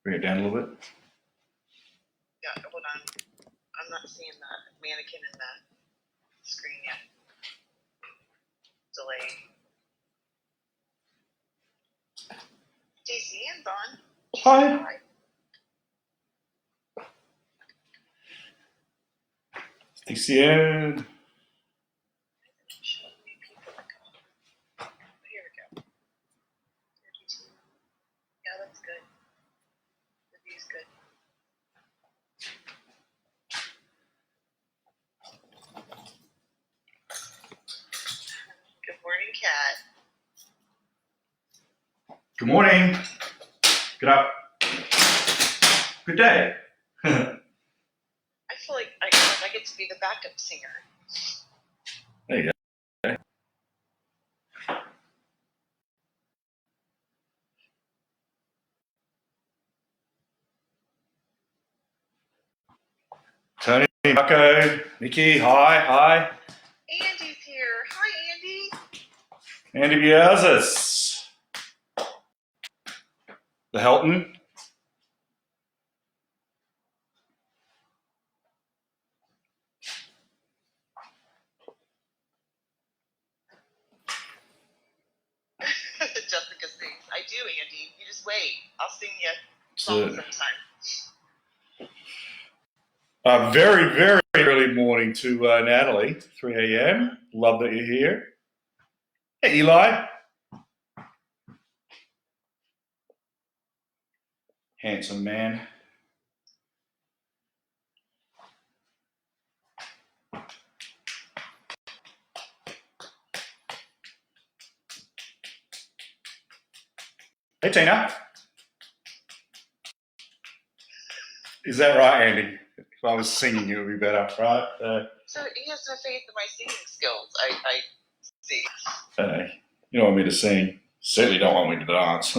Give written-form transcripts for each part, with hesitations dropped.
Bring it down a little bit. Yeah, hold on. I'm not seeing that mannequin in the screen yet. Delay. Stacey Ann's on. Hi. Stacey Ann. Here we go. 32. Yeah, that's good. The view's good. Good morning, Kat. Good morning. Good up. Good day. I feel like I get to be the backup singer. There you go. Tony, Marco, Nikki, hi. Andy's here. Hi, Andy. Andy Biazis. The Helton. Jessica sings. I do, Andy. You just wait. I'll sing you songs sometime. Very, very early morning to Natalie, 3 a.m. Love that you're here. Hey, Eli. Handsome man. Hey, Tina. Is that right, Andy? If I was singing, it would be better, right? So he has no faith in my singing skills. I see. You don't want me to sing. Certainly don't want me to dance.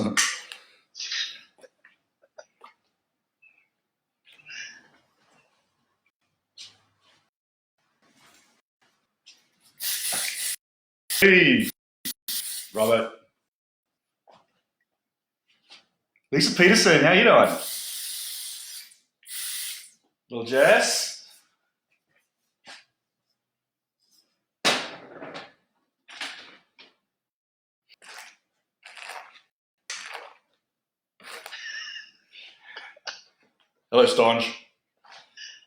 Hey, Robert. Lisa Peterson, how you doing? Little Jess. Hello, Stonge.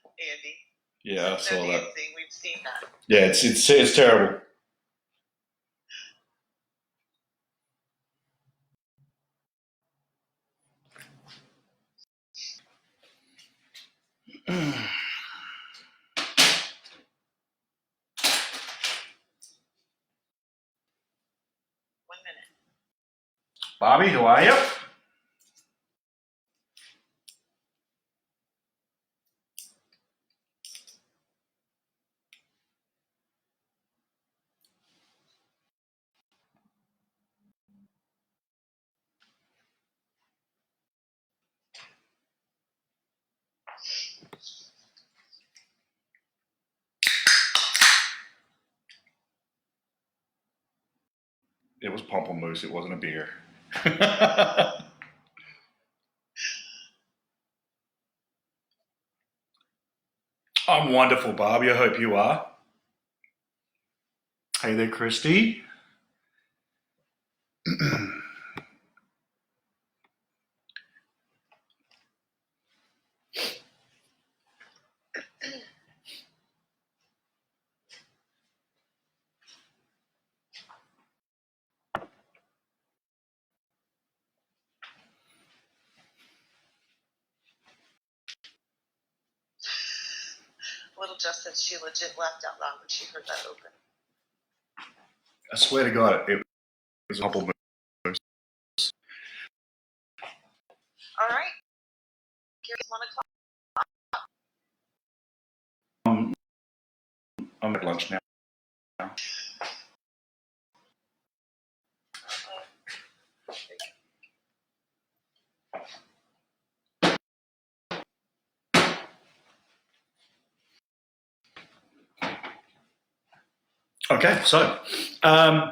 Andy. Yeah, I saw that. We've seen that. Yeah, it's terrible. Bobby, how are you? It was pamplemousse, it wasn't a beer. I'm wonderful, Barbie. I hope you are. Hey there, Christy. Little Jess said she legit laughed out loud when she heard that open. I swear to God, it was a pamplemousse. All right. Here's 1 o'clock. I'm at lunch now. Okay, so, all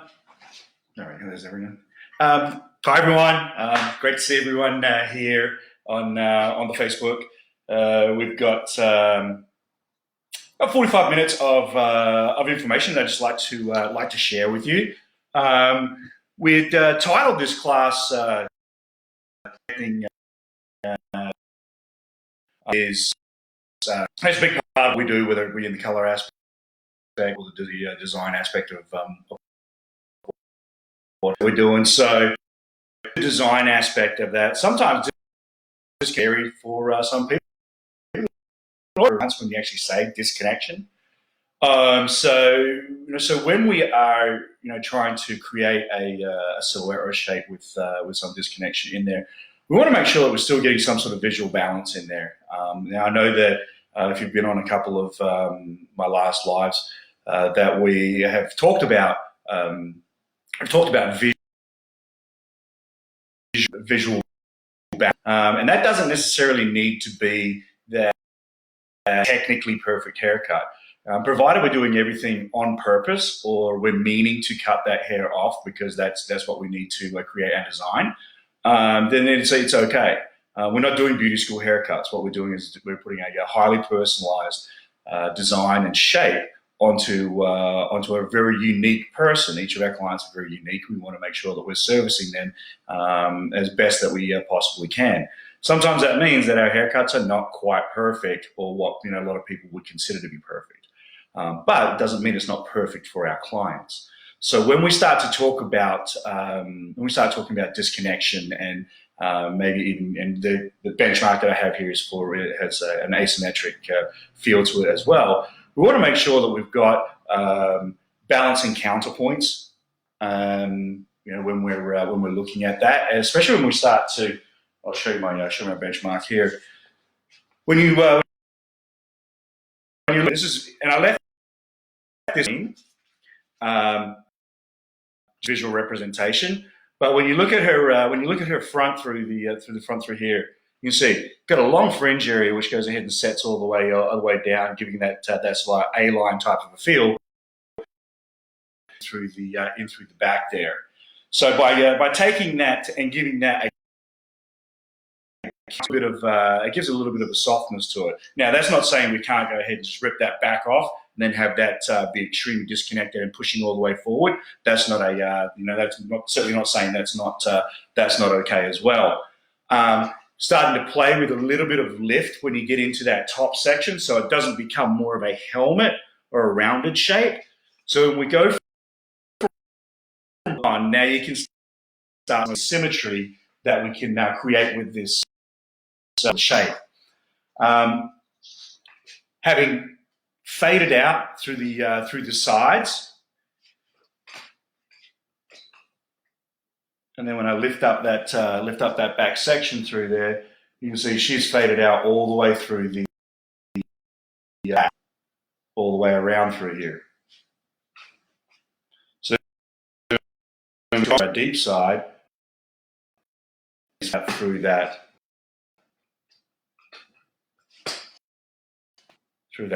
right, there's everyone. Hi, everyone. Great to see everyone here on the Facebook. We've got 45 minutes of information that I'd just like to share with you. We'd titled this class is it's a big part of what we do, whether it be in the color aspect or the design aspect of what we're doing. So the design aspect of that sometimes is scary for some people. Once when you actually say disconnection. So when we are trying to create a silhouette or a shape with some disconnection in there, we want to make sure that we're still getting some sort of visual balance in there. Now I know that if you've been on a couple of my last lives, that we have talked about visual balance, and that doesn't necessarily need to be that technically perfect haircut. Provided we're doing everything on purpose or we're meaning to cut that hair off because that's what we need to create our design, then it's okay. We're not doing beauty school haircuts. What we're doing is we're putting a highly personalized design and shape onto a very unique person. Each of our clients are very unique. We want to make sure that we're servicing them as best that we possibly can. Sometimes that means that our haircuts are not quite perfect or what a lot of people would consider to be perfect. But it doesn't mean it's not perfect for our clients. So when we start to talk about disconnection and maybe even the benchmark that I have here has an asymmetric feel to it as well. We want to make sure that we've got balancing counterpoints. When we're looking at that, and especially when we start to, I'll show you my benchmark here. When you this is, and I left this in visual representation, but when you look at her front through the front through here, you can see got a long fringe area which goes ahead and sets all the way down, giving that slight A-line type of a feel through the back there. So by taking that and giving that it gives a little bit of a softness to it. Now that's not saying we can't go ahead and just rip that back off and then have that be extremely disconnected and pushing all the way forward. That's not that's certainly not saying that's not okay as well. Starting to play with a little bit of lift when you get into that top section, so it doesn't become more of a helmet or a rounded shape. So when we go on, now you can start with symmetry that we can now create with this shape. Having faded out through the sides, and then when I lift up that back section through there, you can see she's faded out all the way through the all the way around through here. So our deep side is through that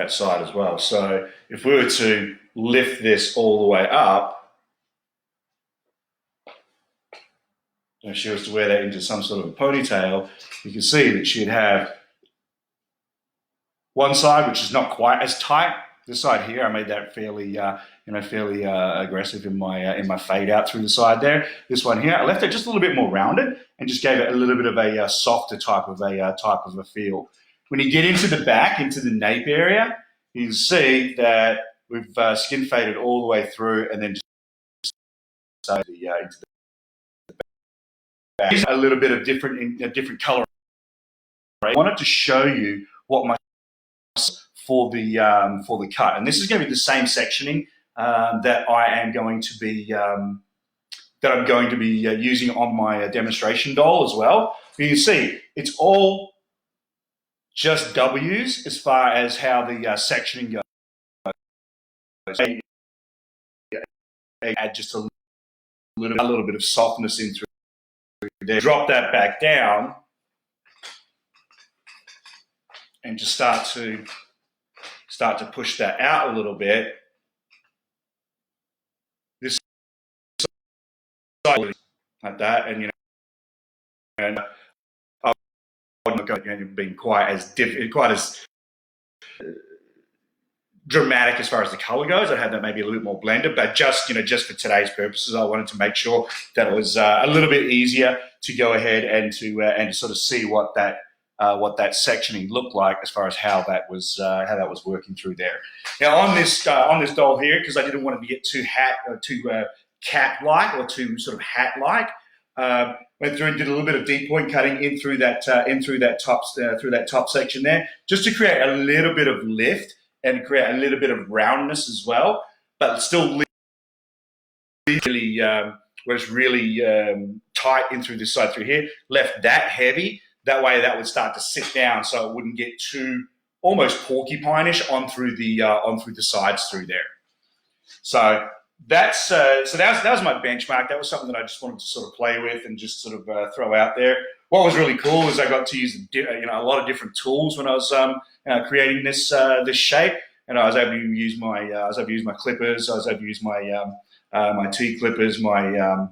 side as well. So if we were to lift this all the way up, and if she was to wear that into some sort of a ponytail, you can see that she'd have one side which is not quite as tight. This side here, I made that fairly aggressive in my fade out through the side there. This one here, I left it just a little bit more rounded and just gave it a little bit of a softer type of a feel. When you get into the back, into the nape area, you can see that we've skin faded all the way through and then just into the back. A little bit of different color. I wanted to show you what my for the cut, and this is going to be the same sectioning that I am going to be using on my demonstration doll as well. You can see it's all just W's as far as how the sectioning goes. Add just a little bit of softness in through there. Drop that back down and just start to push that out a little bit. This side like that, and not going to be quite as dramatic as far as the color goes. I had that maybe a little bit more blended, but just for today's purposes, I wanted to make sure that it was a little bit easier to go ahead and to sort of see what that sectioning looked like as far as how that was working through there. Now on this doll here, because I didn't want to get too cat-like or too sort of hat-like, went through and did a little bit of deep point cutting in through that top section there, just to create a little bit of lift and create a little bit of roundness as well, but still really where it's really tight in through this side through here. Left that heavy. That way, that would start to sit down, so it wouldn't get too almost porcupine-ish on through the sides through there. So that was my benchmark. That was something that I just wanted to sort of play with and just sort of throw out there. What was really cool is I got to use a lot of different tools when I was creating this shape, and I was able to use my clippers. I was able to use my T clippers, my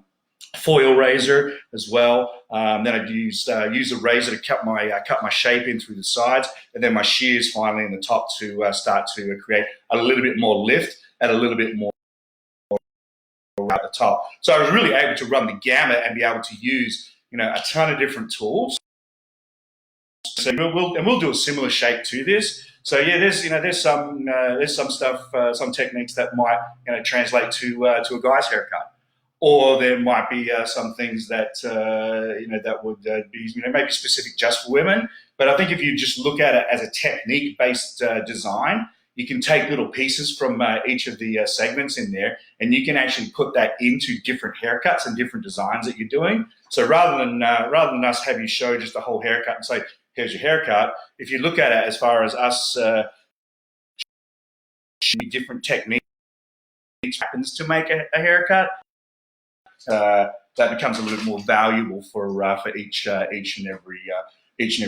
foil razor as well. Then I'd use a razor to cut my shape in through the sides, and then my shears finally in the top to start to create a little bit more lift and a little bit more at the top. So I was really able to run the gamut and be able to use a ton of different tools. So we'll do a similar shape to this. So yeah, there's some stuff, some techniques that might translate to a guy's haircut, or there might be some things that that would be maybe specific just for women. But I think if you just look at it as a technique-based design, you can take little pieces from each of the segments in there, and you can actually put that into different haircuts and different designs that you're doing. So rather than us have you show just a whole haircut and say, here's your haircut, if you look at it as far as us different techniques happens to make a haircut, that becomes a little bit more valuable for each and every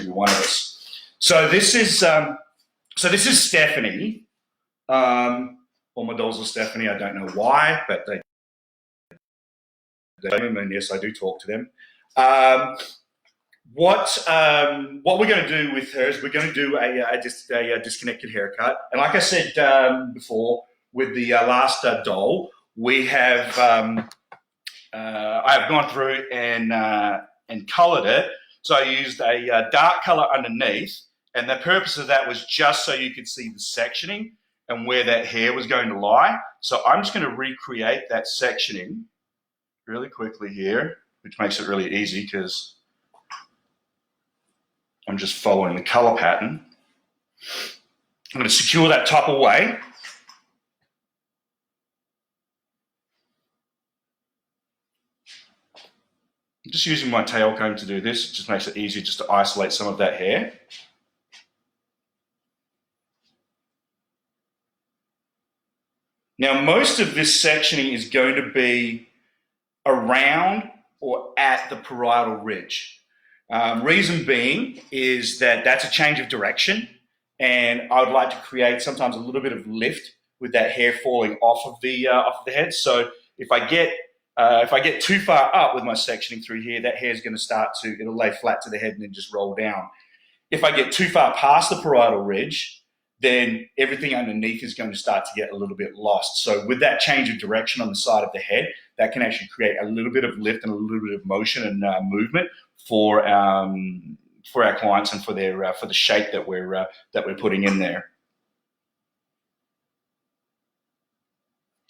one of us. So this is Stephanie. All my dolls are Stephanie. I don't know why, but they and yes, I do talk to them. What we're going to do with her is we're going to do a disconnected haircut. And like I said before, with the last doll, we have I have gone through and coloured it. So I used a dark colour underneath, and the purpose of that was just so you could see the sectioning and where that hair was going to lie. So I'm just going to recreate that sectioning really quickly here, which makes it really easy because I'm just following the colour pattern. I'm going to secure that top away. I'm just using my tail comb to do this. It just makes it easier just to isolate some of that hair. Now, most of this sectioning is going to be around or at the parietal ridge. Reason being is that that's a change of direction, and I would like to create sometimes a little bit of lift with that hair falling off of the head. So if I get too far up with my sectioning through here, that hair is going to it'll lay flat to the head and then just roll down. If I get too far past the parietal ridge, then everything underneath is going to start to get a little bit lost. So with that change of direction on the side of the head, that can actually create a little bit of lift and a little bit of motion and movement for our clients and for the shape that we're putting in there.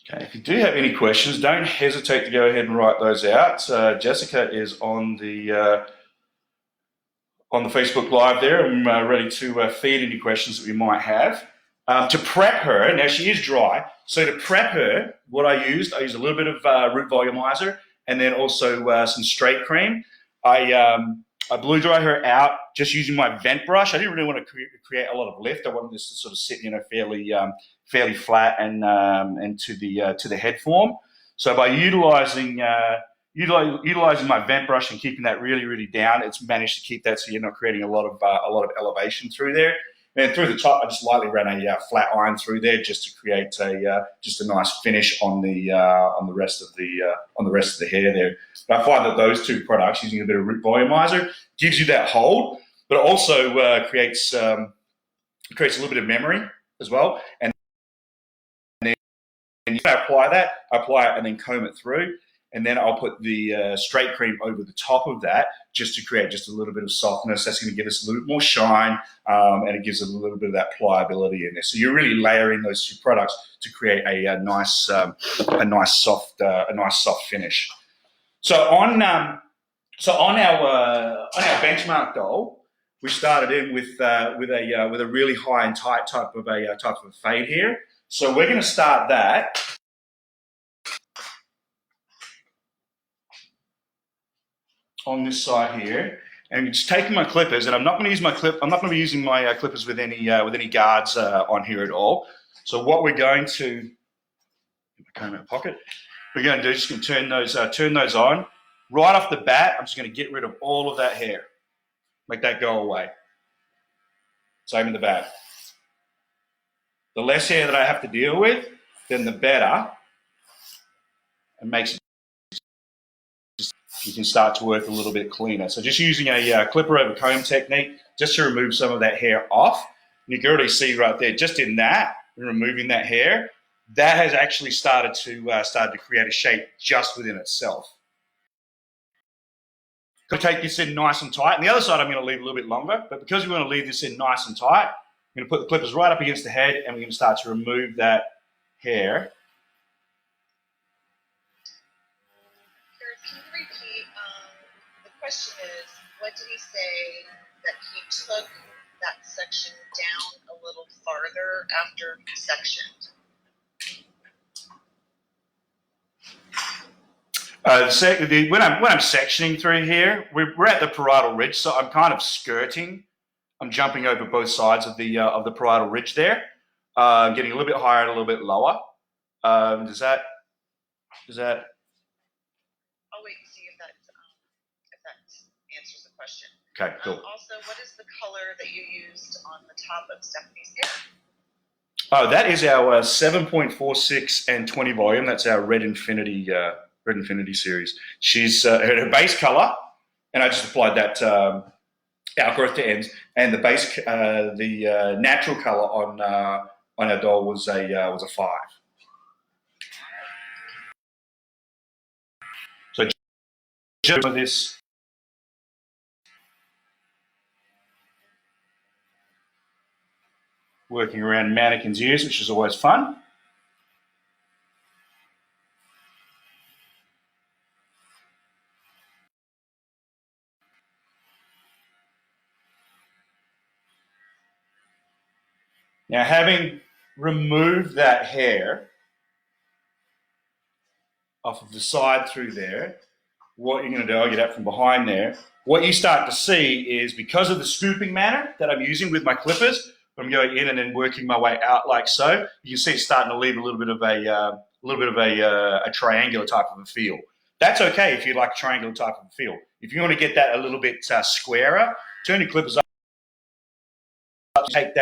Okay, if you do have any questions, don't hesitate to go ahead and write those out. Jessica is on the Facebook Live there. I'm ready to feed any questions that we might have. To prep her, now she is dry, so to prep her, what I used a little bit of root volumizer and then also some straight cream. I blue dry her out just using my vent brush. I didn't really want to create a lot of lift. I wanted this to sort of sit, fairly flat and to the head form. So by utilizing my vent brush and keeping that really, really down, it's managed to keep that so you're not creating a lot of elevation through there. And through the top, I just lightly ran a flat iron through there just to create just a nice finish on the rest of the hair there. But I find that those two products, using a bit of root volumizer, gives you that hold. but it also creates a little bit of memory as well. And then if I apply that, I apply it and then comb it through. And then I'll put the straight cream over the top of that just to create just a little bit of softness. That's going to give us a little bit more shine, and it gives it a little bit of that pliability in there. So you're really layering those two products to create a nice soft finish. So on our benchmark doll, we started in with a really high and tight type of a fade here. So we're going to start that. On this side here, and just taking my clippers, and I'm not going to use my I'm not going to be using my clippers with any guards on here at all. So what we're going to comb out of pocket. We're going to do is just going to turn those on right off the bat. I'm just going to get rid of all of that hair, make that go away. Same in the back. The less hair that I have to deal with, then the better. It makes it. You can start to work a little bit cleaner. So just using a clipper over comb technique just to remove some of that hair off. And you can already see right there, just in that, removing that hair, that has actually started to create a shape just within itself. Going to take this in nice and tight. And the other side I'm going to leave a little bit longer, but because we want to leave this in nice and tight, I'm going to put the clippers right up against the head and we're going to start to remove that hair. Can you repeat? The question is, what did he say that he took that section down a little farther after sectioned? When I'm sectioning through here, we're at the parietal ridge, so I'm kind of skirting. I'm jumping over both sides of the parietal ridge there, getting a little bit higher and a little bit lower. Does that? I'll wait and see if that answers the question. Okay, cool. Also, what is the color that you used on the top of Stephanie's hair? Oh, that is our 7.46 and 20 volume. That's our Red Infinity series. She's her base color, and I just applied that outgrowth to ends, and the base, the natural color on our doll was a 5. So just for this. Working around mannequins' ears, which is always fun. Now, having removed that hair off of the side through there, what you're going to do, I'll get out from behind there, what you start to see is, because of the scooping manner that I'm using with my clippers, I'm going in and then working my way out like so. You can see it's starting to leave a little bit of a triangular type of a feel. That's okay if you like a triangular type of a feel. If you want to get that a little bit squarer, turn your clippers up, take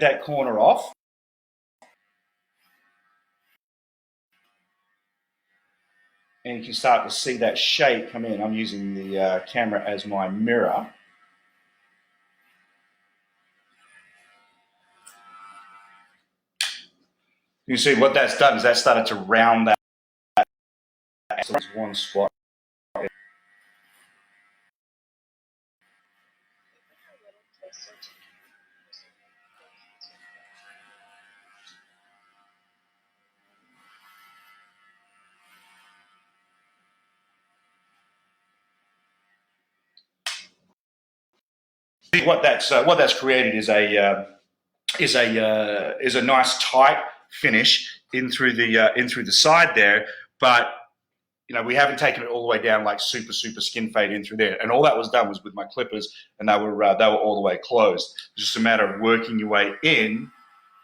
that corner off. And you can start to see that shape come in. I'm using the camera as my mirror. You can see what that's done is that started to round that one spot. What that's created is a nice tight finish in through the side there, but we haven't taken it all the way down like super skin fade in through there. And all that was done was with my clippers, and they were all the way closed. It's just a matter of working your way in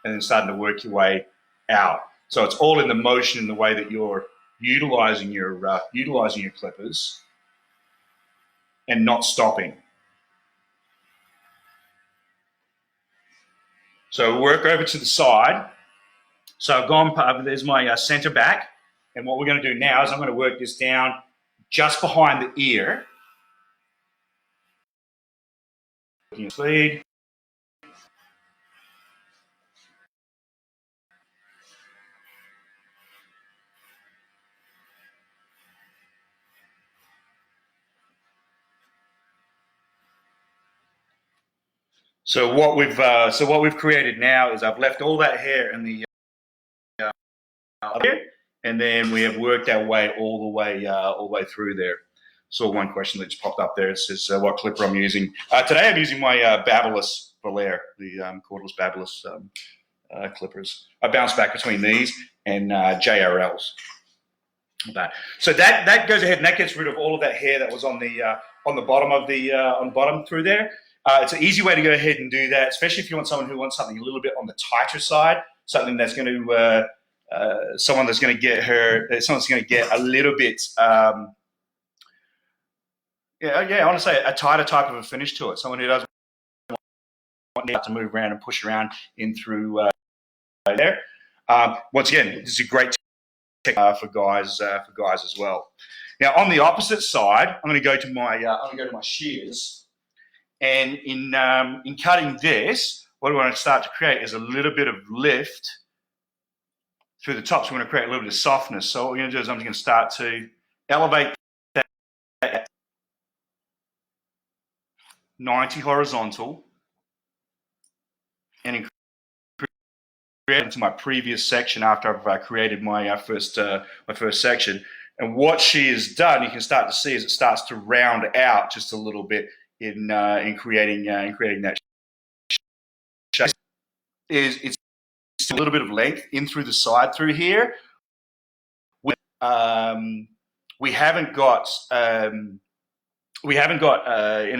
and then starting to work your way out. So it's all in the motion in the way that you're utilizing your clippers and not stopping. So work over to the side. So I've gone, there's my center back. And what we're going to do now is I'm going to work this down just behind the ear. looking at speed. So what we've created now is I've left all that hair in the here, and then we have worked our way all the way through there. Saw one question that just popped up there. It says what clipper I'm using. Today I'm using my Babyliss Volaire, the cordless Babyliss clippers. I bounce back between these and JRLs. So that goes ahead and that gets rid of all of that hair that was on the bottom of the bottom through there. It's an easy way to go ahead and do that, especially if you want someone who wants something a little bit on the tighter side, something that's going to someone's going to get a little bit, I want to say a tighter type of a finish to it. Someone who doesn't want to move around and push around in through there. Once again, this is a great technique for guys as well. Now on the opposite side, I'm going to go to my shears, and in cutting this, what I want to start to create is a little bit of lift through the top. So we're going to create a little bit of softness. So what we're going to do is I'm going to start to elevate that 90 horizontal and increase into my previous section after I've created my first section. And what she has done, you can start to see, is it starts to round out just a little bit in creating that shape. It's a little bit of length in through the side through here. We haven't got any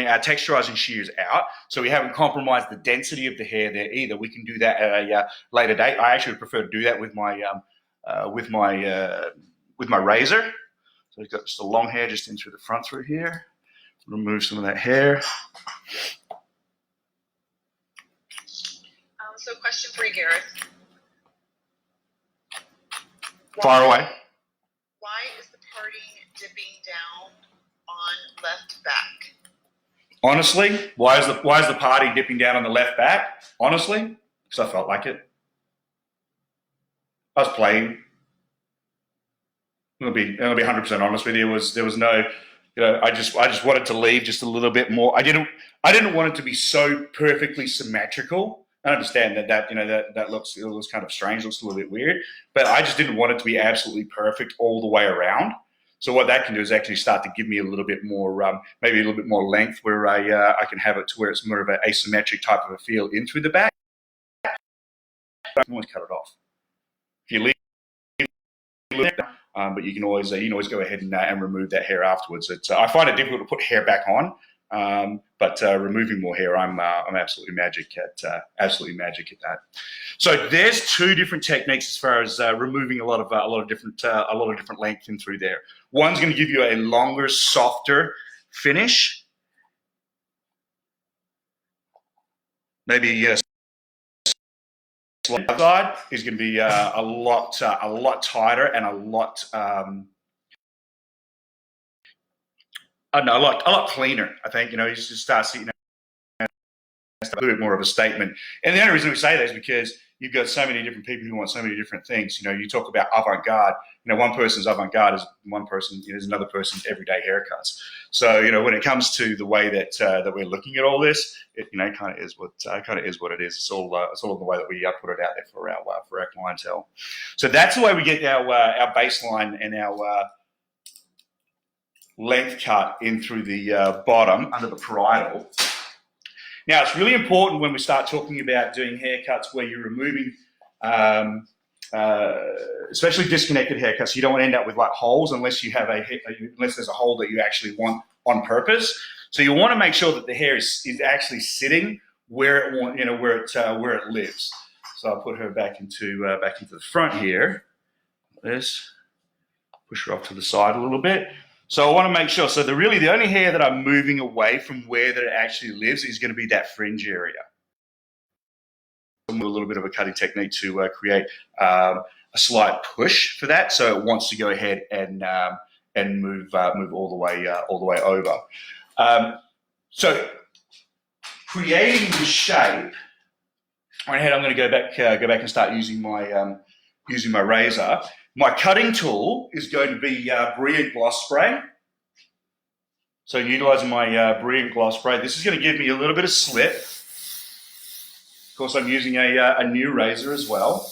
our texturizing shears out, so we haven't compromised the density of the hair there either. We can do that at a later date. I actually prefer to do that with my razor. So we've got just a long hair just in through the front through here. Remove some of that hair. So question for you, Gareth. Fire away. Why is the parting dipping down on left back? Honestly, why is the party dipping down on the left back? Honestly, because I felt like it. I was playing. I'm gonna be 100% honest with you. There was no, I just wanted to leave just a little bit more. I didn't want it to be so perfectly symmetrical. I understand that looks kind of strange, looks a little bit weird, but I just didn't want it to be absolutely perfect all the way around. So what that can do is actually start to give me a little bit more, maybe a little bit more length, where I can have it to where it's more of an asymmetric type of a feel in through the back. You can always cut it off. If you leave it, but you can always go ahead and remove that hair afterwards. I find it difficult to put hair back on, but removing more hair, I'm absolutely magic at that. So there's two different techniques as far as removing a lot of different length in through there. One's going to give you a longer, softer finish. Maybe side is going to be a lot tighter and a lot a lot cleaner. I think you just start seeing a little bit more of a statement. And the only reason we say that is because you've got so many different people who want so many different things. You talk about avant-garde. One person's avant-garde is one person. There's another person's everyday haircuts. So when it comes to the way that we're looking at all this, it kind of is what it is. It's all in the way that we put it out there for our clientele. So that's the way we get our baseline and our length cut in through the bottom under the parietal. Now, it's really important when we start talking about doing haircuts where you're removing, especially disconnected haircuts. You don't want to end up with like holes unless there's a hole that you actually want on purpose. So you want to make sure that the hair is actually sitting where it lives. So I'll put her back into the front here. This, push her off to the side a little bit. So I want to make sure. So the only hair that I'm moving away from where that it actually lives is going to be that fringe area. A little bit of a cutting technique to create a slight push for that, so it wants to go ahead and move all the way over. So creating the shape. Right ahead, I'm going to go back and start using my razor. My cutting tool is going to be Brilliant Gloss Spray. So utilising my Brilliant Gloss Spray, this is going to give me a little bit of slip. Of course, I'm using a new razor as well.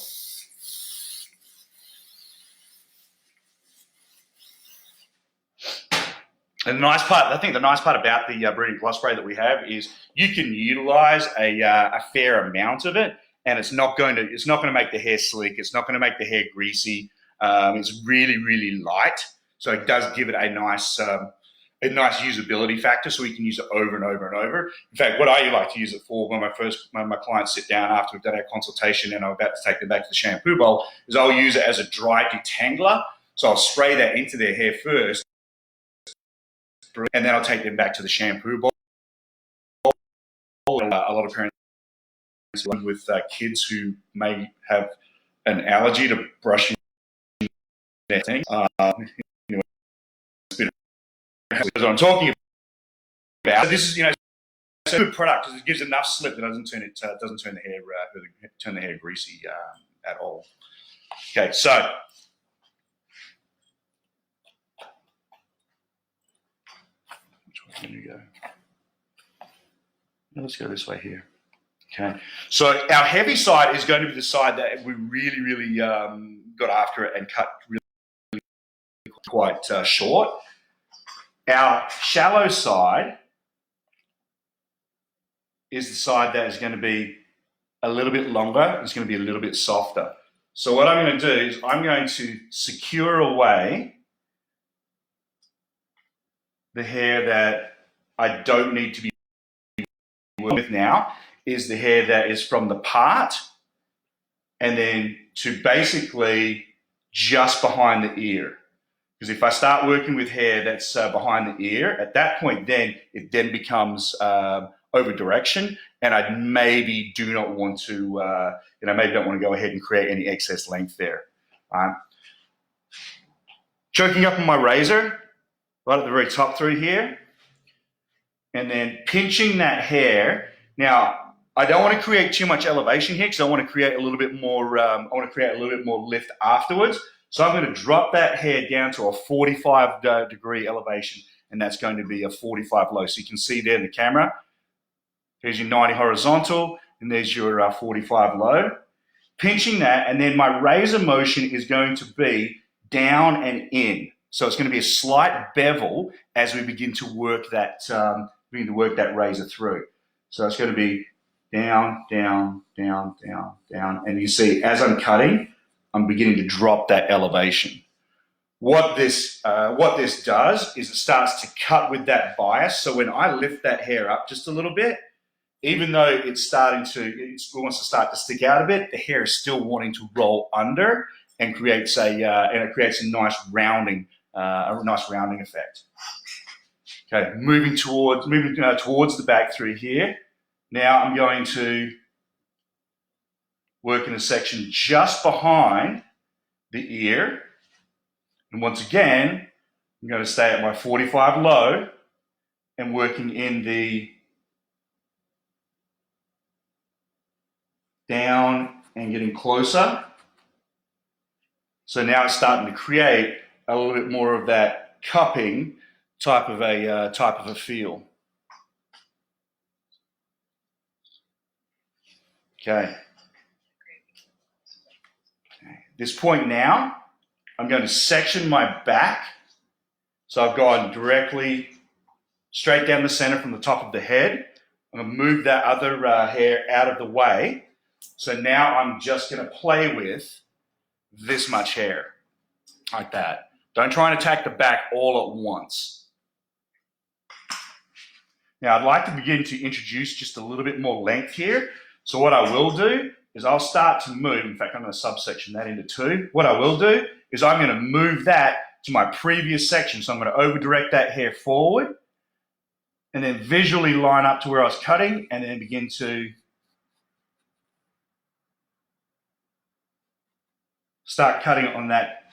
And I think the nice part about the Brilliant Gloss Spray that we have is you can utilise a fair amount of it, and it's not going to make the hair slick. It's not going to make the hair greasy. It's really, really light, so it does give it a nice usability factor. So we can use it over and over and over. In fact, what I like to use it for when my clients sit down after we've done our consultation and I'm about to take them back to the shampoo bowl is I'll use it as a dry detangler. So I'll spray that into their hair first, and then I'll take them back to the shampoo bowl. A lot of parents with kids who may have an allergy to brushing their thing. It's been what I'm talking about. So this is it's a good product because it gives enough slip that doesn't turn the hair greasy at all. Okay, so. There you go. Let's go this way here. Okay. So our heavy side is going to be the side that we really, really got after it and cut really quite short. Our shallow side is the side that is going to be a little bit longer. It's going to be a little bit softer. So what I'm going to do is I'm going to secure away the hair that I don't need to be with now is the hair that is from the part and then to basically just behind the ear. Because if I start working with hair that's behind the ear, at that point then it then becomes over direction, and I maybe do not want to, maybe don't want to go ahead and create any excess length there. Choking up on my razor, right at the very top through here, and then pinching that hair. Now, I don't want to create too much elevation here because I want to create a little bit more. Lift afterwards. So I'm going to drop that hair down to a 45 degree elevation, and that's going to be a 45 low. So you can see there in the camera. There's your 90 horizontal, and there's your 45 low. Pinching that, and then my razor motion is going to be down and in. So it's going to be a slight bevel as we begin to work that razor through. So it's going to be down, down, down, down, down. And you see, as I'm cutting, I'm beginning to drop that elevation. What this does is it starts to cut with that bias. So when I lift that hair up just a little bit, even though it wants to start to stick out a bit, the hair is still wanting to roll under and creates a nice rounding effect. Okay, moving towards the back through here. Now I'm going to work in a section just behind the ear. And once again, I'm going to stay at my 45 low and working in the down and getting closer. So now it's starting to create a little bit more of that cupping type of a feel. Okay. At this point now, I'm going to section my back. So I've gone directly straight down the center from the top of the head. I'm going to move that other hair out of the way. So now I'm just going to play with this much hair, like that. Don't try and attack the back all at once. Now I'd like to begin to introduce just a little bit more length here. So what I will do is I'll start to move. In fact, I'm going to subsection that into two. What I will do is I'm going to move that to my previous section. So I'm going to over direct that hair forward and then visually line up to where I was cutting and then begin to start cutting on that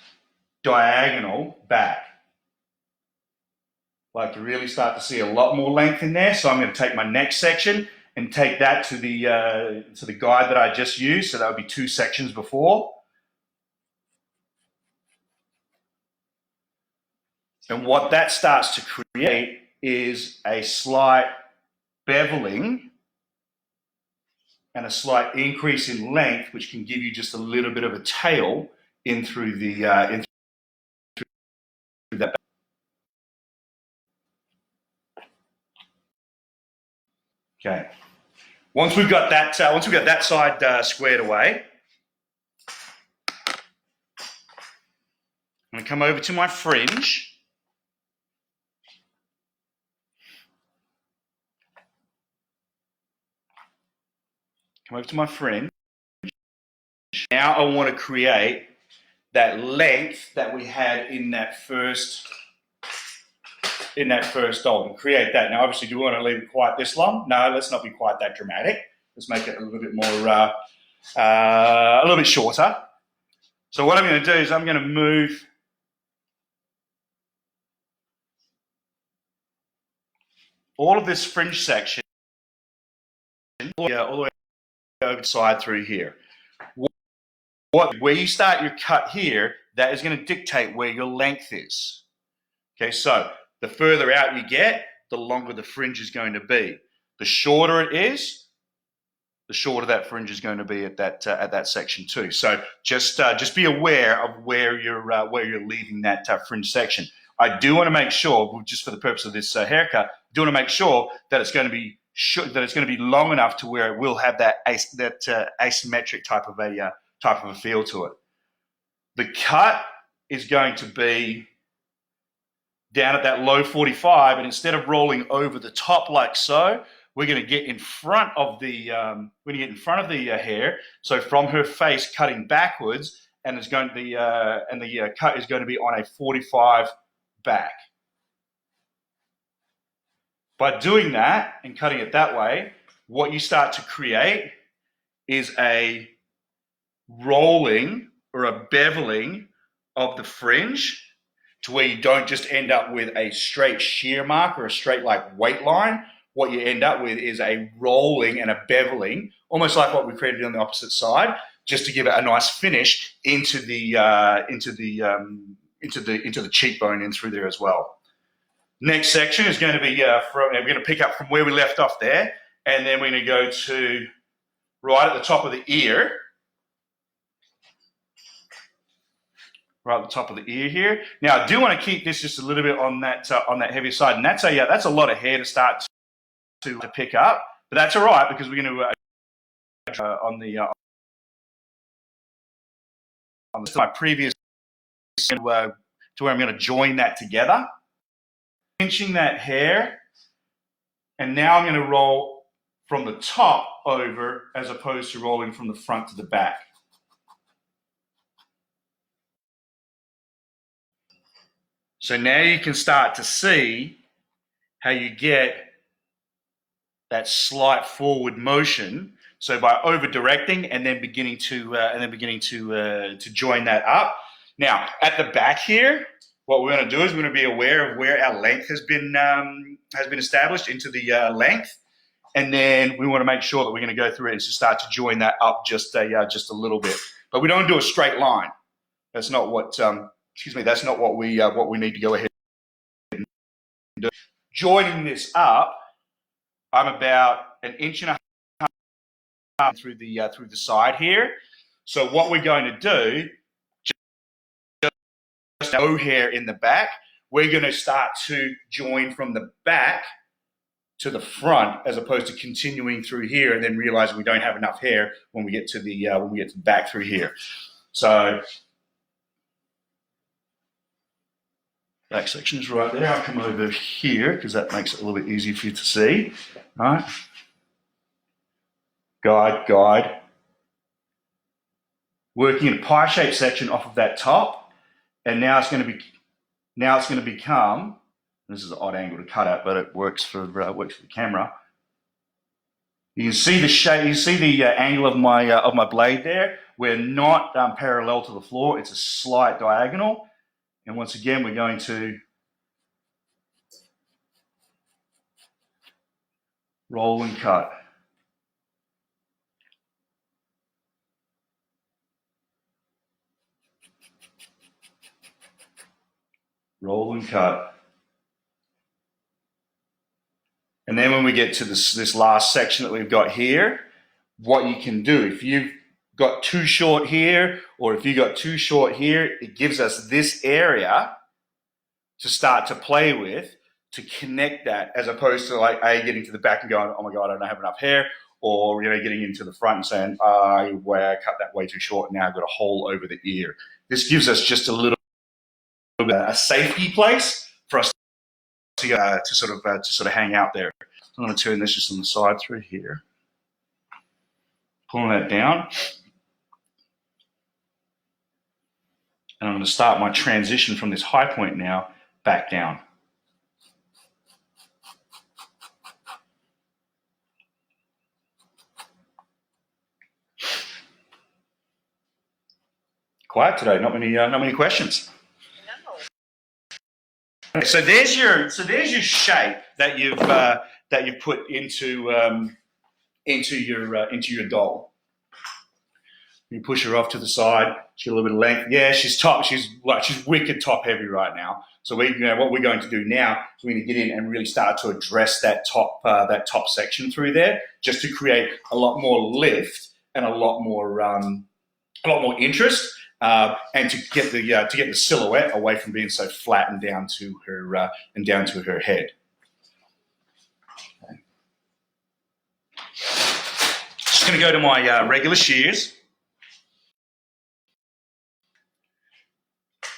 diagonal back. Like to really start to see a lot more length in there. So I'm going to take my next section and take that to the guide that I just used. So that would be 2 sections before. And what that starts to create is a slight beveling and a slight increase in length, which can give you just a little bit of a tail in through that. Okay. Once we've got that side squared away, I'm going to come over to my fringe. Come over to my fringe. Now I want to create that length that we had in that first dog, and create that. Now, obviously, do we want to leave it quite this long? No, let's not be quite that dramatic. Let's make it a little bit more, a little bit shorter. So what I'm going to do is I'm going to move all of this fringe section all the way over the side through here. Where you start your cut here, that is going to dictate where your length is. Okay, so the further out you get, the longer the fringe is going to be. The shorter it is, the shorter that fringe is going to be at that section too. So just be aware of where you're leaving that fringe section. I do want to make sure, just for the purpose of this haircut, I do want to make sure that it's going to be long enough to where it will have that asymmetric type of a feel to it. The cut is going to be down at that low 45, and instead of rolling over the top like so, we're going to get in front of the hair. So from her face, cutting backwards, and it's going to be the cut is going to be on a 45 back. By doing that and cutting it that way, what you start to create is a rolling or a beveling of the fringe, to where you don't just end up with a straight shear mark or a straight like weight line. What you end up with is a rolling and a beveling, almost like what we created on the opposite side, just to give it a nice finish into the cheekbone and through there as well. Next section is going to be we're going to pick up from where we left off there, and then we're going to go to right at the top of the ear. Right at the top of the ear here. Now, I do want to keep this just a little bit on that heavier side, and that's a lot of hair to start to pick up, but that's all right, because we're going to on my previous to where I'm going to join that together, pinching that hair, and now I'm going to roll from the top over as opposed to rolling from the front to the back. So now you can start to see how you get that slight forward motion. So by over directing and then beginning to join that up. Now at the back here, what we're going to do is we're going to be aware of where our length has been established into the length, and then we want to make sure that we're going to go through it and just start to join that up just a little bit. But we don't do a straight line. That's not what. That's not what we need to go ahead and do. Joining this up, I'm about 1.5 inches through the side here. So what we're going to do, just no hair in the back, we're going to start to join from the back to the front, as opposed to continuing through here and then realizing we don't have enough hair when we get to the back through here. So back section is right there. I'll come over here because that makes it a little bit easier for you to see. All right. Guide. Working in a pie-shaped section off of that top, and now it's going to become. This is an odd angle to cut at, but it works for the camera. You can see the shape. You see the angle of my blade there. We're not parallel to the floor. It's a slight diagonal. And once again, we're going to roll and cut. roll and cut. And then when we get to this last section that we've got here, what you can do, if you've got too short here, or if you got too short here, it gives us this area to start to play with, to connect that, as opposed to like getting to the back and going, oh my God, I don't have enough hair, or getting into the front and saying, I cut that way too short, and now I've got a hole over the ear. This gives us just a little bit of a safety place for us to sort of hang out there. I'm going to turn this just on the side through here, pulling that down, and I'm going to start my transition from this high point now back down. Quiet today. Not many questions. No. So there's your shape that you've put into your doll. You push her off to the side. She's a little bit of length. Yeah, she's top. She's wicked top heavy right now. So what we're going to do now is we're going to get in and really start to address that top section through there, just to create a lot more lift and a lot more interest, and to get the silhouette away from being so flat and down to her head. Okay. Just going to go to my regular shears.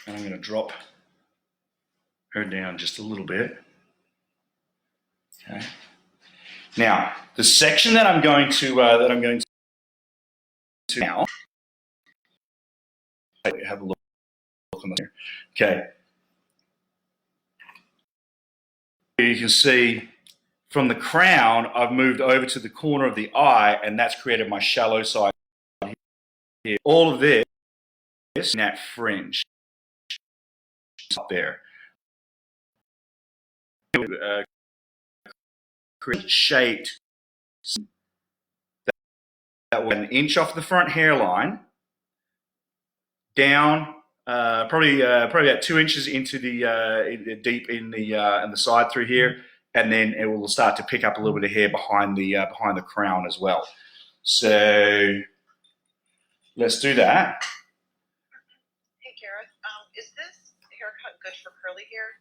And I'm going to drop her down just a little bit. Okay. Now, the section that I'm going to now, have a look on there. Okay. You can see from the crown, I've moved over to the corner of the eye, and that's created my shallow side here. All of this is in that fringe up there. Shaped that was 1 inch off the front hairline, down probably about 2 inches into the deep in the side through here, and then it will start to pick up a little bit of hair behind the crown as well. So let's do that. Hey Gareth, is this haircut good for curly hair?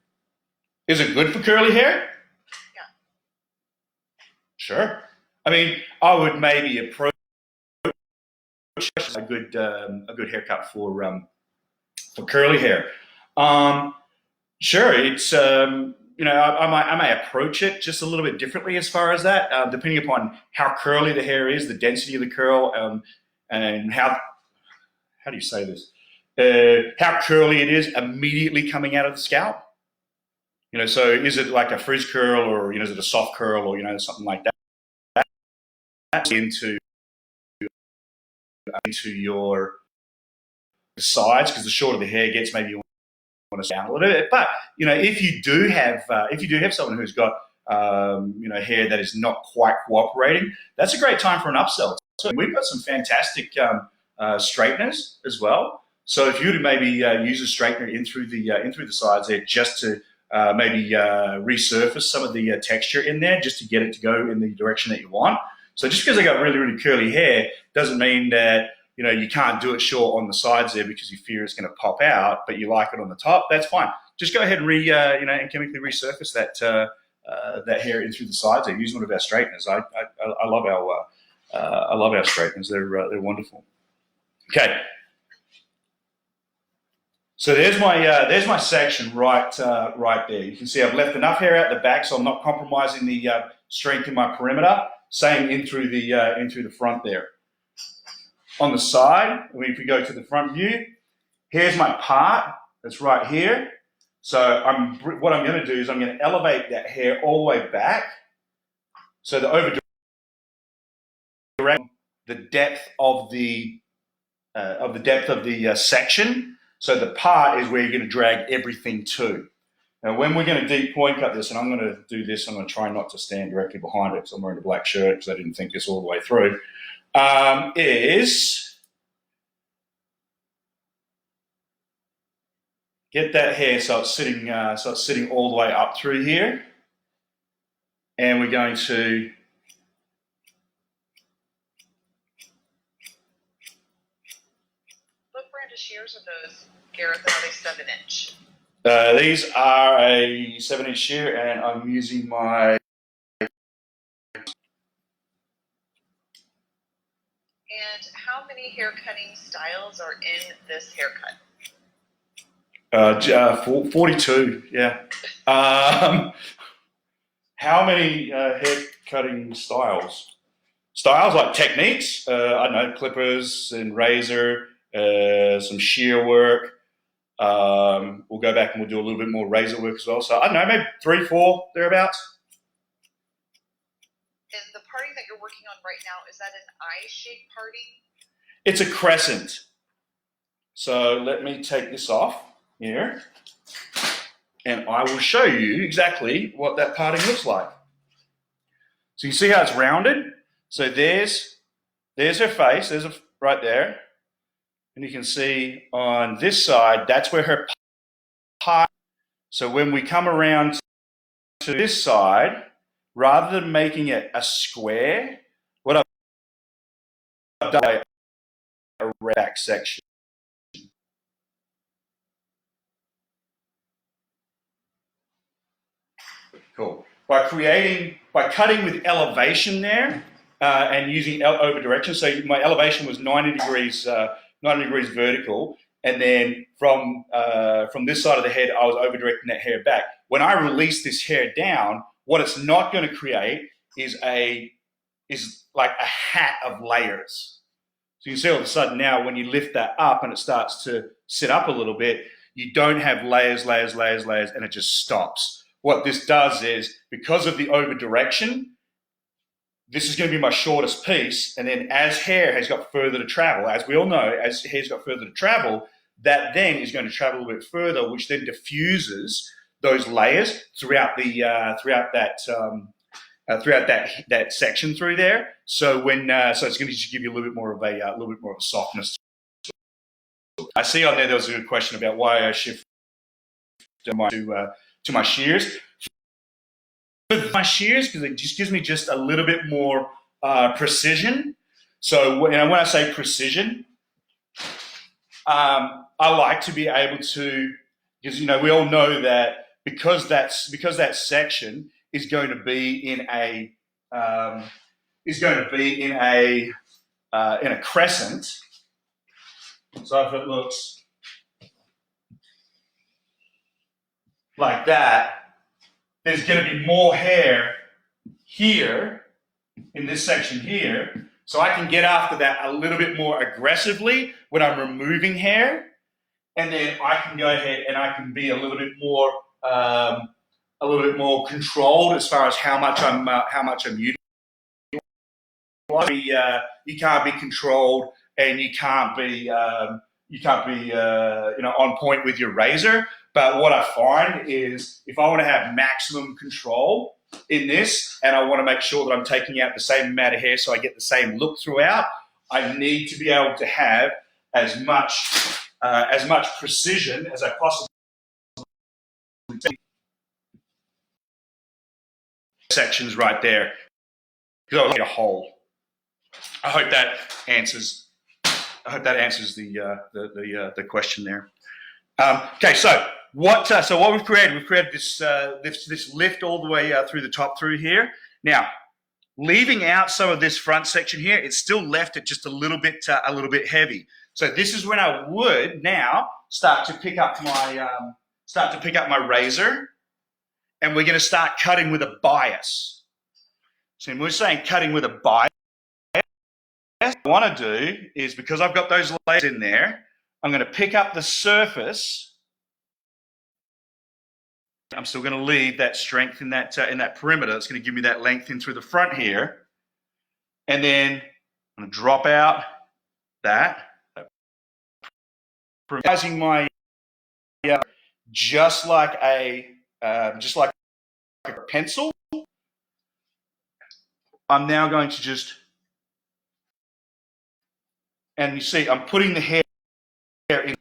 Is it good for curly hair? Yeah. Sure. I mean, I would maybe approach a good haircut for curly hair. Sure, it's I may approach it just a little bit differently as far as that, depending upon how curly the hair is, the density of the curl, and how do you say this? How curly it is immediately coming out of the scalp. So is it like a frizz curl, or is it a soft curl, or something like that? That's into your sides, because the shorter the hair gets, maybe you want to down a little bit. But if you do have someone who's got hair that is not quite cooperating, that's a great time for an upsell. So we've got some fantastic straighteners as well. So if you were to maybe use a straightener in through the sides there, just to maybe resurface some of the texture in there, just to get it to go in the direction that you want. So just because I got really, really curly hair doesn't mean that you can't do it short on the sides there because you fear it's going to pop out, but you like it on the top. That's fine. Just go ahead and and chemically resurface that hair in through the sides there. Use one of our straighteners. I love our straighteners. They're wonderful. Okay. So there's my section right there. You can see I've left enough hair out the back, so I'm not compromising the strength in my perimeter. Same in through the front there. On the side, if we go to the front view, here's my part that's right here. So what I'm going to do is I'm going to elevate that hair all the way back, so the over the depth of the section. So the part is where you're going to drag everything to. Now, when we're going to deep point cut this, and I'm going to do this, I'm going to try not to stand directly behind it because I'm wearing a black shirt because I didn't think this all the way through, is get that hair so it's sitting all the way up through here, and we're going to What brand of shears are those, Gareth? Are they 7-inch? these are a 7-inch shear, and I'm using my. And how many hair cutting styles are in this haircut? 42, yeah. How many hair cutting styles? Styles like techniques, I don't know, clippers and razor, some shear work. We'll go back and we'll do a little bit more razor work as well. So I don't know, maybe 3, 4, thereabouts. And the parting that you're working on right now, is that an I-shaped parting? It's a crescent. So let me take this off here, and I will show you exactly what that parting looks like. So you see how it's rounded? So there's her face, right there. And you can see on this side, that's where her part. So when we come around to this side, rather than making it a square, what I've done is a back section. Cool. By cutting with elevation there and using over direction. So my elevation was 90 degrees vertical, and then from this side of the head, I was over directing that hair back. When I release this hair down, what it's not going to create is like a hat of layers. So you can see all of a sudden now, when you lift that up and it starts to sit up a little bit, you don't have layers, and it just stops. What this does is, because of the over direction, this is going to be my shortest piece, and then as hair has got further to travel, as we all know, as hair's got further to travel, that then is going to travel a little bit further, which then diffuses those layers throughout that section through there. So so it's going to just give you a little bit more of a softness. I see on there was a good question about why I shift to my shears. With my shears, because it just gives me just a little bit more precision. So when I say precision, I like to be able to, because we all know that because that section is going to be in a crescent. So if it looks like that, there's going to be more hair here in this section here, so I can get after that a little bit more aggressively when I'm removing hair, and then I can go ahead and I can be a little bit more controlled as far as how much I'm using. You can't be controlled, and you can't be on point with your razor. But what I find is, if I want to have maximum control in this, and I want to make sure that I'm taking out the same amount of hair so I get the same look throughout, I need to be able to have as much precision as I possibly can. Sections right there, because I want a hole. I hope that answers the question there. Okay, so what we've created this lift all the way through the top through here. Now, leaving out some of this front section here, it's still left it just a little bit heavy. So this is when I would now start to pick up my razor, and we're going to start cutting with a bias. So when we're saying cutting with a bias, what I want to do is, because I've got those layers in there, I'm going to pick up the surface. I'm still going to leave that strength in that perimeter. It's going to give me that length in through the front here, and then I'm going to drop out that, revising my just like a pencil. I'm now going to just, and you see I'm putting the hair in.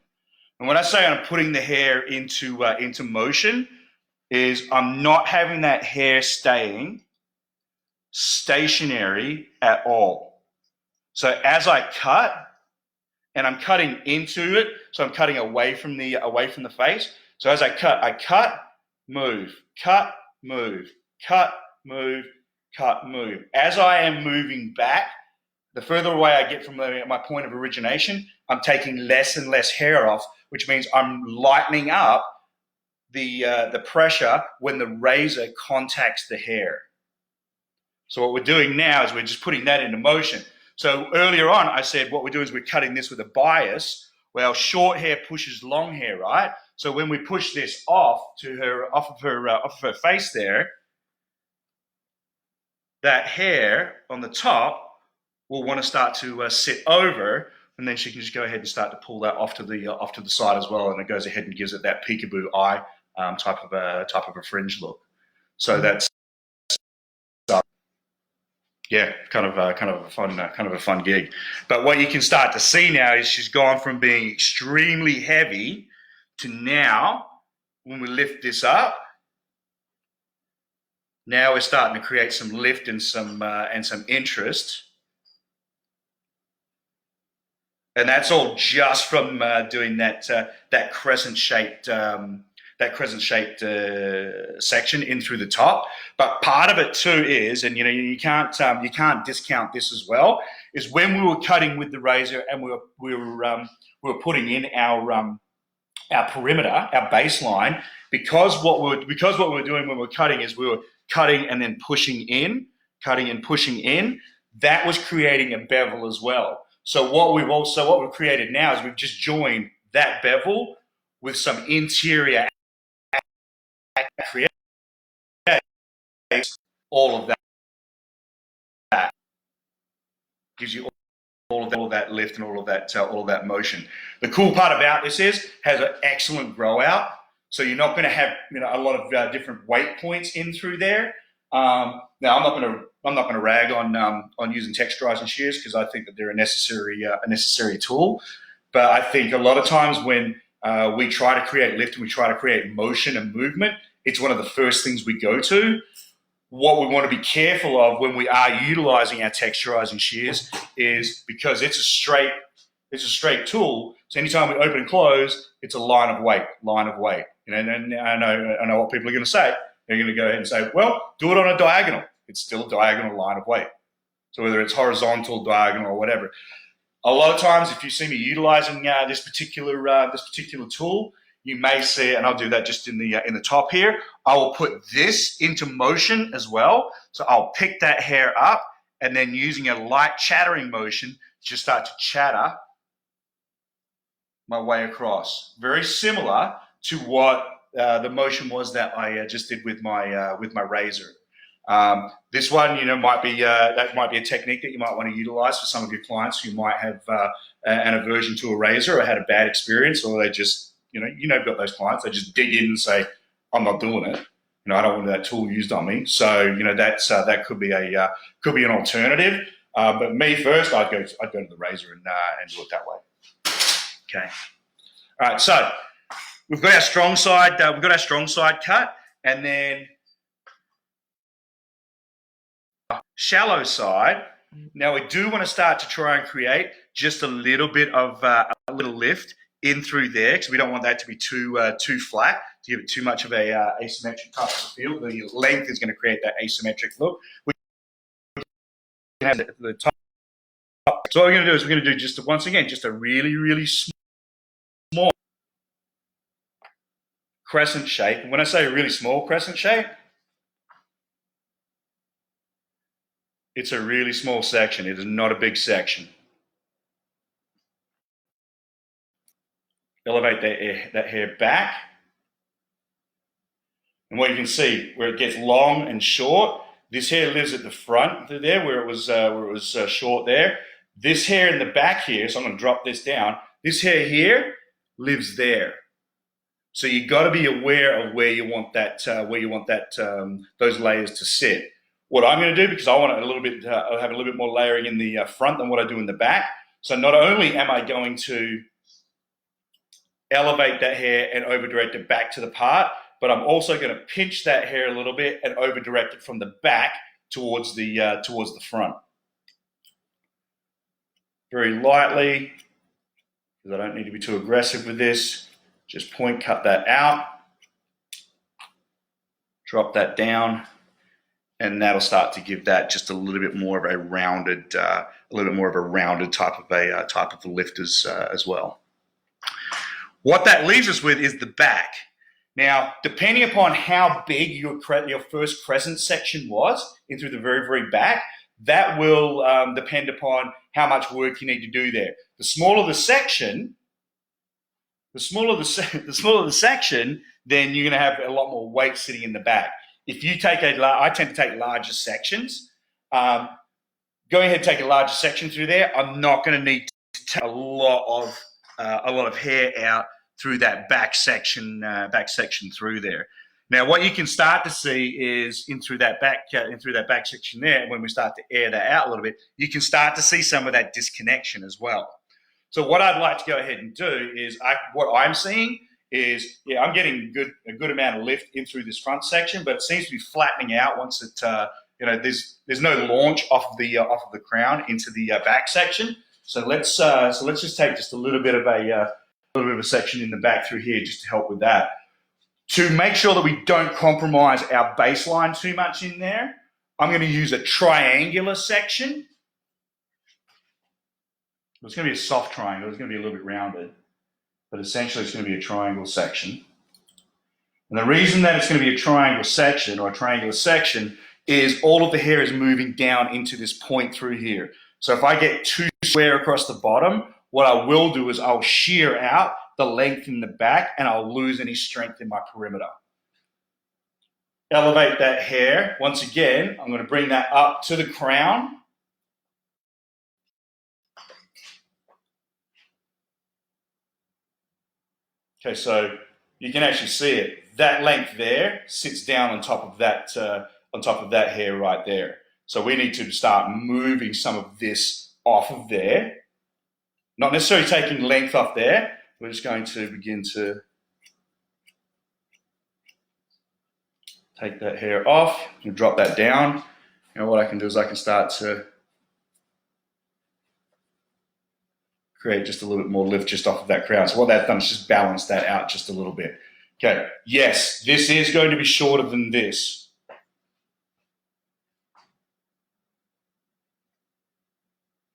And when I say I'm putting the hair into motion, is I'm not having that hair staying stationary at all. So as I cut, and I'm cutting into it, so I'm cutting away from the face. So as I cut, move, cut, move, cut, move, cut, move. As I am moving back, the further away I get from my point of origination, I'm taking less and less hair off, which means I'm lightening up the pressure when the razor contacts the hair. So what we're doing now is we're just putting that into motion. So earlier on, I said what we're doing is we're cutting this with a bias. Well, short hair pushes long hair, right? So when we push this off of her face there, that hair on the top will want to start to sit over, and then she can just go ahead and start to pull that off to the side as well, and it goes ahead and gives it that peekaboo eye type of a fringe look. So that's yeah, kind of a fun gig. But what you can start to see now is she's gone from being extremely heavy to now, when we lift this up, now we're starting to create some lift and some interest. And that's all just from doing that crescent-shaped section in through the top. But part of it too is, and you can't discount this as well, is when we were cutting with the razor and we were putting in our perimeter, our baseline, because what we were doing when we were cutting is we were cutting and then pushing in, cutting and pushing in. That was creating a bevel as well. So what we've created now is we've just joined that bevel with some interior create all of that gives you all of that lift and all of that motion. The cool part about this has an excellent grow out, so you're not going to have a lot of different weight points in through there. Now I'm not going to rag on using texturizing shears, because I think that they're a necessary tool. But I think a lot of times when we try to create lift and we try to create motion and movement, it's one of the first things we go to. What we want to be careful of when we are utilizing our texturizing shears is, because it's a straight tool. So anytime we open and close, it's a line of weight. And I know what people are going to say. They're going to go ahead and say, well, do it on a diagonal. It's still a diagonal line of weight. So whether it's horizontal, diagonal, or whatever. A lot of times, if you see me utilizing this particular tool, you may see, and I'll do that just in the top here, I will put this into motion as well. So I'll pick that hair up, and then using a light chattering motion, just start to chatter my way across. Very similar to what the motion was that I just did with my razor. This one, might be a technique that you might want to utilize for some of your clients who might have an aversion to a razor or had a bad experience, or they just, you've got those clients, they just dig in and say, I'm not doing it. I don't want that tool used on me. So, that could be an alternative. But me first, I'd go to the razor and do it that way. Okay. All right. So we've got our strong side. Cut, and then shallow side. Now we do want to start to try and create just a little bit of a little lift in through there, because we don't want that to be too flat, to give it too much of a asymmetric type of feel. The length is going to create that asymmetric look. We can have the top. So what we're going to do is we're going to do just a really, really small crescent shape. And when I say a really small crescent shape, it's a really small section. It is not a big section. Elevate that hair back. And what you can see, where it gets long and short, this hair lives at the front there, where it was short there. This hair in the back here, so I'm going to drop this down. This hair here lives there. So you've got to be aware of where you want that those layers to sit. What I'm going to do, because I want it have a little bit more layering in the front than what I do in the back. So not only am I going to elevate that hair and over direct it back to the part, but I'm also going to pinch that hair a little bit and over direct it from the back towards the front. Very lightly, because I don't need to be too aggressive with this. Just point cut that out, drop that down, and that'll start to give that just a little bit more of a rounded, type of a lift as well. What that leaves us with is the back. Now, depending upon how big your first crescent section was in through the very, very back, that will depend upon how much work you need to do there. The smaller the section, then you're going to have a lot more weight sitting in the back. If you take I tend to take larger sections. Go ahead and take a larger section through there. I'm not going to need to take a lot of hair out through that back section through there. Now, what you can start to see is in through that back section there, when we start to air that out a little bit, you can start to see some of that disconnection as well. So what I'd like to go ahead and do is, what I'm seeing is, yeah, I'm getting a good amount of lift in through this front section, but it seems to be flattening out once it, there's no launch off of the crown into the back section. So let's just take just a little bit of a section in the back through here just to help with that. To make sure that we don't compromise our baseline too much in there, I'm going to use a triangular section. It's going to be a soft triangle. It's going to be a little bit rounded, but essentially it's going to be a triangle section. And the reason that it's going to be a triangle section or a triangular section is all of the hair is moving down into this point through here. So if I get too square across the bottom, what I will do is I'll shear out the length in the back and I'll lose any strength in my perimeter. Elevate that hair. Once again, I'm going to bring that up to the crown. Okay, so you can actually see it. That length there sits down on top of that hair right there. So we need to start moving some of this off of there. Not necessarily taking length off there. We're just going to begin to take that hair off and drop that down. And what I can do is I can start to create just a little bit more lift just off of that crown. So what that's done is just balance that out just a little bit. Okay, yes, this is going to be shorter than this.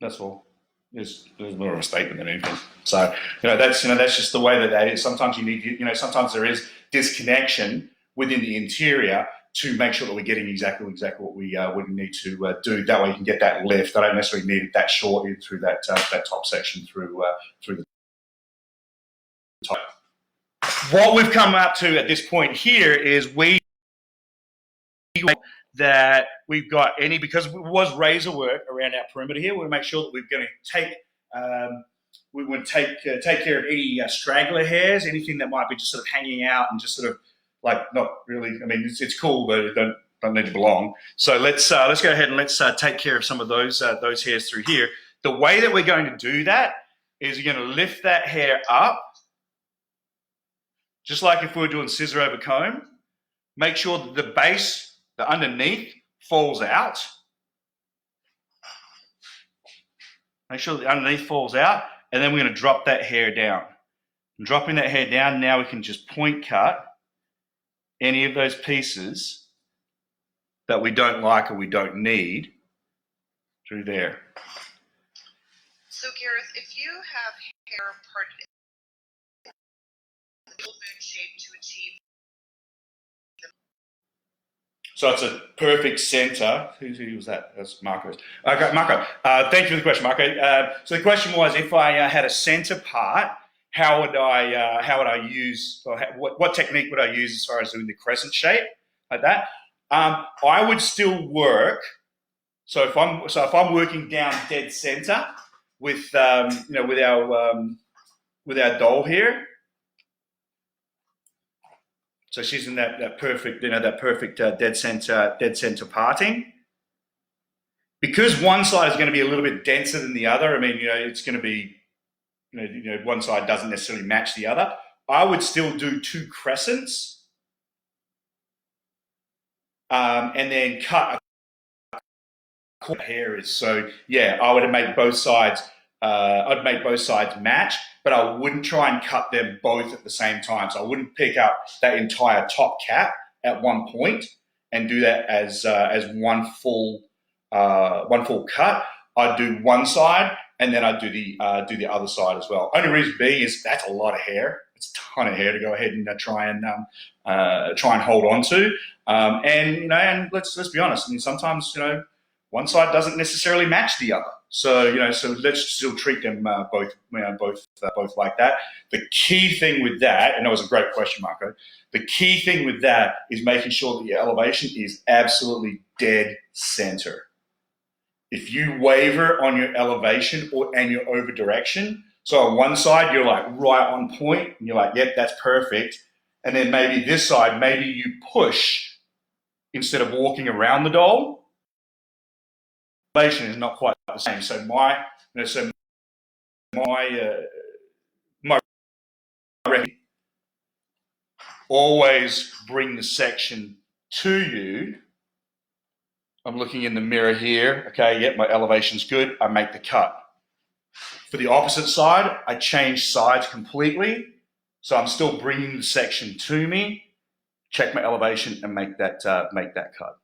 That's all. There's more of a statement than anything. So that's just the way that is. Sometimes you need sometimes there is disconnection within the interior to make sure that we're getting exactly what we need to do. That way you can get that lift. I don't necessarily need it that short in through that top section through the top. What we've come up to at this point here is that we've got because it was razor work around our perimeter here. We'll make sure that we're going to take care of any straggler hairs, anything that might be just sort of hanging out and just sort of like not really. I mean, it's cool, but it don't need to belong. So let's go ahead and let's take care of some of those hairs through here. The way that we're going to do that is you're going to lift that hair up, just like if we were doing scissor over comb. Make sure that the base, the underneath, falls out. Make sure the underneath falls out, and then we're going to drop that hair down. And dropping that hair down, now we can just point cut any of those pieces that we don't like or we don't need through there. So Gareth, if you have hair parted in the full moon shape to achieve So it's a perfect center. Who was that? That's Marco. Okay, Marco. Thank you for the question, Marco. So the question was, if I had a center part, how would I use, or what technique would I use as far as doing the crescent shape like that? I would still work. So if I'm working down dead center with with our doll here. So she's in that perfect dead center parting. Because one side is going to be a little bit denser than the other. I mean, it's going to be one side doesn't necessarily match the other, I would still do 2 crescents and then cut a hair is. So yeah, I would make both sides. I'd make both sides match, but I wouldn't try and cut them both at the same time. So I wouldn't pick up that entire top cap at one point and do that as one full cut. I'd do one side and then I'd do the other side as well. Only reason being is that's a lot of hair. It's a ton of hair to go ahead and try and hold on to. And let's be honest. I mean, sometimes one side doesn't necessarily match the other. So so let's still treat them both like that. The key thing with that, and that was a great question, Marco. The key thing with that is making sure that your elevation is absolutely dead center. If you waver on your elevation and your over direction, so on one side you're like right on point, and you're like, yep, that's perfect. And then maybe this side, maybe you push instead of walking around the doll. Elevation is not quite the same. So my always bring the section to you. I'm looking in the mirror here. Okay, yep, my elevation's good. I make the cut. For the opposite side, I change sides completely. So I'm still bringing the section to me. Check my elevation and make that cut.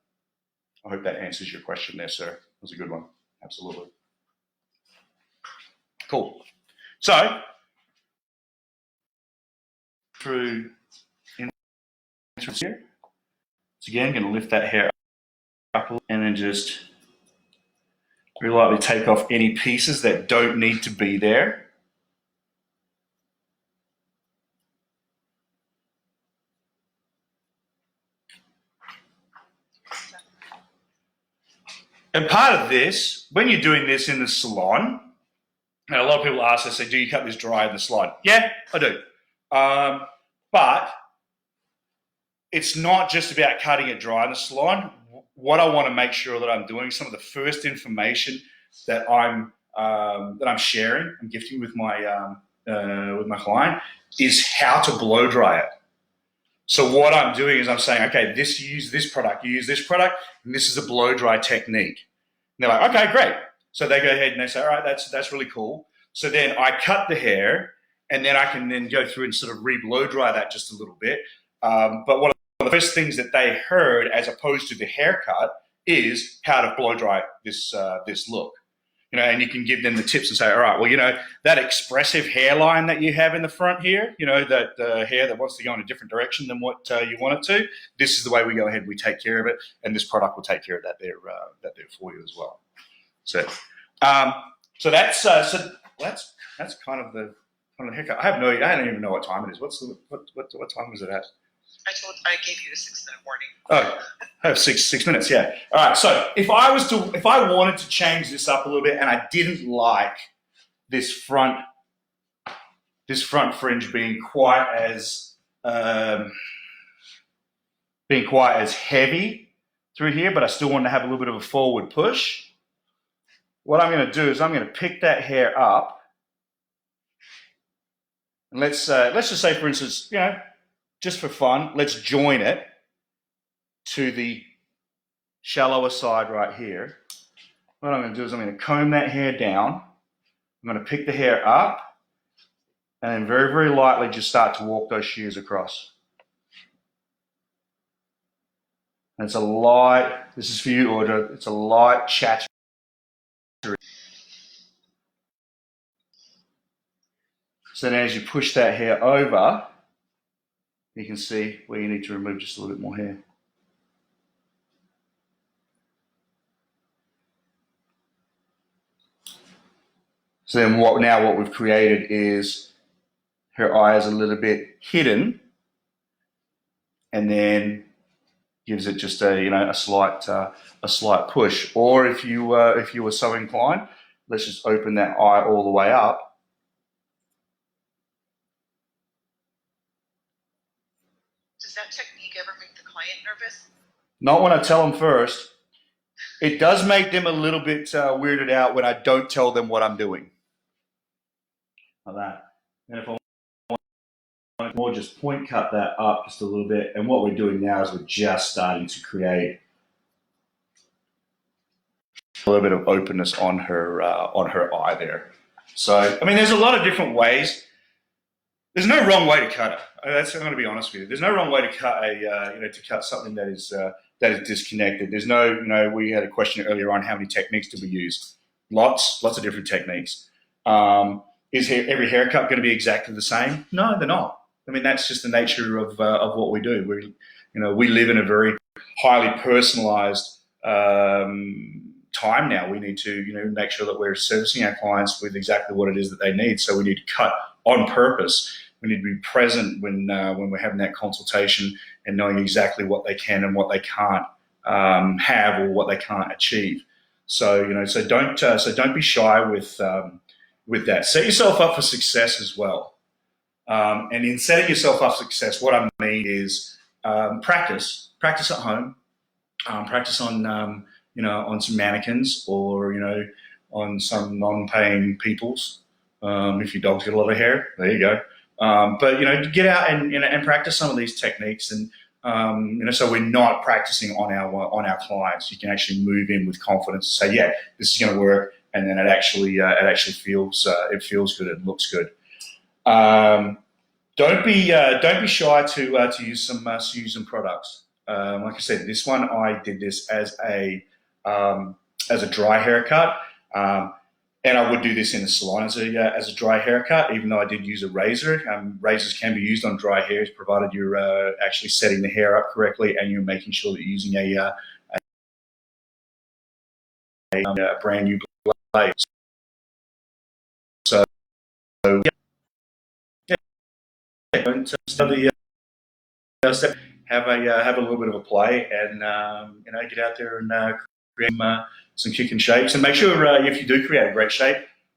I hope that answers your question there, sir. That was a good one. Absolutely. Cool. So through here. So again, I'm going to lift that hair up and then just very lightly take off any pieces that don't need to be there. And part of this, when you're doing this in the salon, and a lot of people ask us, say, do you cut this dry in the salon? Yeah, I do. But it's not just about cutting it dry in the salon. What I want to make sure that I'm doing, some of the first information that I'm sharing, I'm gifting with my client, is how to blow dry it. So what I'm doing is I'm saying, okay, you use this product, and this is a blow dry technique. And they're like, okay, great. So they go ahead and they say, all right, that's really cool. So then I cut the hair, and then I can then go through and sort of re-blow dry that just a little bit. But one of the first things that they heard, as opposed to the haircut, is how to blow dry this look. And you can give them the tips and say, all right, well, that expressive hairline that you have in the front here, that hair that wants to go in a different direction than what you want it to, this is the way we go ahead and we take care of it, and this product will take care of that there for you as well. So that's kind of the haircut. I don't even know what time it is. What time was it at? I gave you a 6-minute warning. Oh, I have six minutes. Yeah. All right. So if I wanted to change this up a little bit, and I didn't like this front fringe being quite as heavy through here, but I still want to have a little bit of a forward push. What I'm going to do is I'm going to pick that hair up, and let's just say, for instance, just for fun, let's join it to the shallower side right here. What I'm going to do is I'm going to comb that hair down. I'm going to pick the hair up and then very, very lightly just start to walk those shears across. And it's a light, this is for you, Audra, it's a light chatter. So then as you push that hair over, you can see where you need to remove just a little bit more hair. So then what we've created is her eye is a little bit hidden, and then gives it just a slight push. Or if you were so inclined, let's just open that eye all the way up. Does that technique ever make the client nervous? Not when I tell them first. It does make them a little bit weirded out when I don't tell them what I'm doing. like that. And if I want more, just point cut that up just a little bit. And what we're doing now is we're just starting to create a little bit of openness on her eye there. So, I mean, there's a lot of different ways. There's no wrong way to cut it. That's, I'm going to be honest with you. There's no wrong way to cut to cut something that is disconnected. There's no, we had a question earlier on how many techniques do we use? Lots of different techniques. Is every haircut going to be exactly the same? No, they're not. I mean, that's just the nature of what we do. We live in a very highly personalized time now. We need to make sure that we're servicing our clients with exactly what it is that they need. So we need to cut on purpose. We need to be present when we're having that consultation and knowing exactly what they can and what they can't have or what they can't achieve. So so don't be shy with that. Set yourself up for success as well. And in setting yourself up for success, what I mean is practice at home, practice on on some mannequins or on some non-paying peoples. If your dog's got a lot of hair, there you go. But get out and practice some of these techniques, and so we're not practicing on our clients. You can actually move in with confidence and say, yeah, this is going to work, and then it actually feels good. It looks good. Don't be shy to use some products. Like I said, this one I did this as a dry haircut. And I would do this in the salon as a dry haircut, even though I did use a razor. Razors can be used on dry hairs, provided you're actually setting the hair up correctly and you're making sure that you're using a brand new blade. So yeah, don't study. Have a little bit of a play, and get out there and create some kicking shapes. And make sure if you do create a great shape,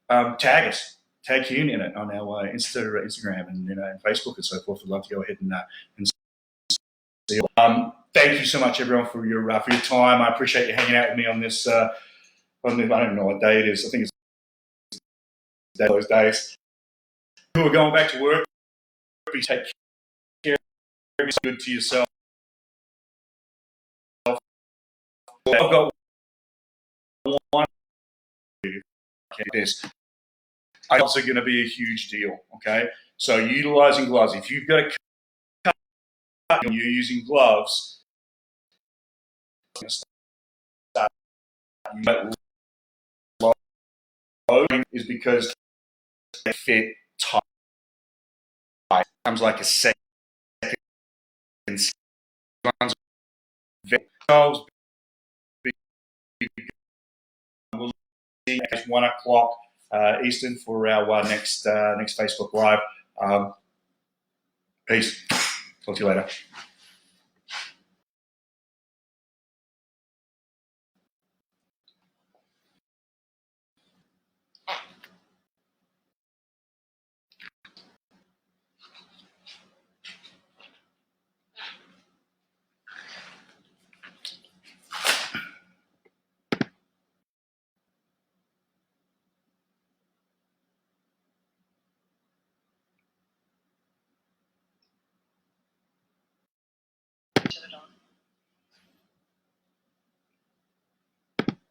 tag us, tag Keune in it on our Instagram and and Facebook and so forth. We'd love to go ahead and see you. Thank you so much, everyone, for your time. I appreciate you hanging out with me on this. I don't even know what day it is. I think it's those days. Who are going back to work? Take care. Be good to yourself. I've got one. This. Gloves are going to be a huge deal. Okay, so utilizing gloves. If you've got a cut and you're using gloves, is because they fit tight. It comes like a second. We'll see at 1 o'clock Eastern for our next Facebook Live. Peace. Talk to you later.